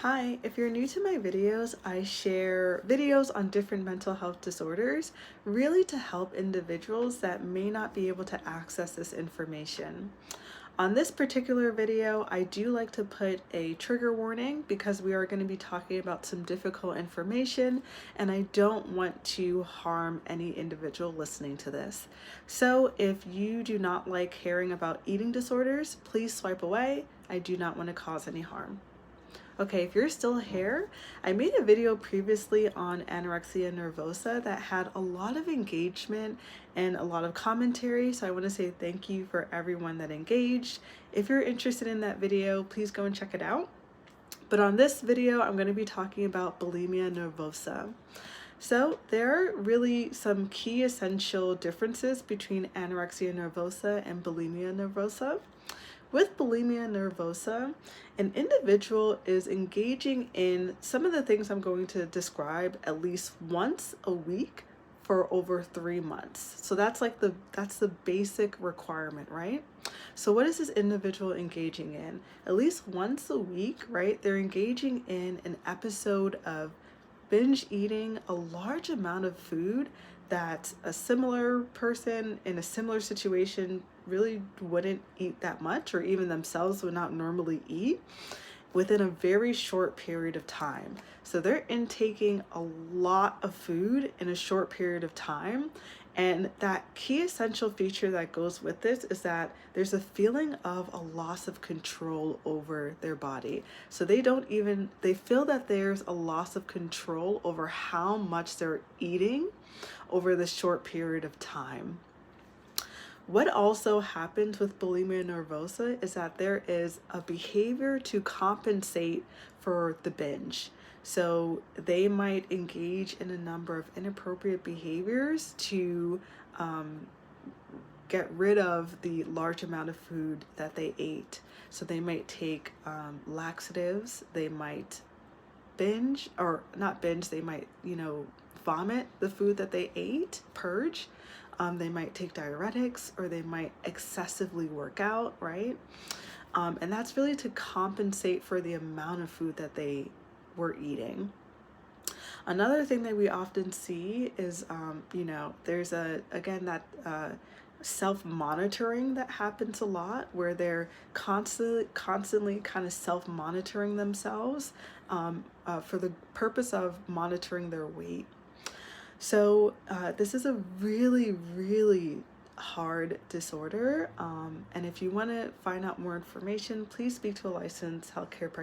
Hi, if you're new to my videos, I share videos on different mental health disorders, really to help individuals that may not be able to access this information. On this particular video, I do like to put a trigger warning because we are going to be talking about some difficult information and I don't want to harm any individual listening to this. So if you do not like hearing about eating disorders, please swipe away. I do not want to cause any harm. Okay, if you're still here, I made a video previously on anorexia nervosa that had a lot of engagement and a lot of commentary, so I want to say thank you for everyone that engaged. If you're interested in that video, please go and check it out. But on this video, I'm going to be talking about bulimia nervosa. So there are really some key essential differences between anorexia nervosa and bulimia nervosa. With bulimia nervosa, an individual is engaging in some of the things I'm going to describe at least once a week for over 3 months. So that's the basic requirement, right? So what is this individual engaging in? At least once a week, right? They're engaging in an episode of binge eating a large amount of food that a similar person in a similar situation really wouldn't eat that much, or even themselves would not normally eat, within a very short period of time. So they're intaking a lot of food in a short period of time. And that key essential feature that goes with this is that there's a feeling of a loss of control over their body. So they feel that there's a loss of control over how much they're eating over the short period of time. What also happens with bulimia nervosa is that there is a behavior to compensate for the binge. So they might engage in a number of inappropriate behaviors to get rid of the large amount of food that they ate. So they might take laxatives, they might binge, or not binge, they might, vomit the food that they ate, purge. They might take diuretics, or they might excessively work out, right? And that's really to compensate for the amount of food that they were eating. Another thing that we often see is, there's that self-monitoring that happens a lot, where they're constantly kind of self-monitoring themselves for the purpose of monitoring their weight. So this is a really, really hard disorder. And if you want to find out more information, please speak to a licensed healthcare practitioner.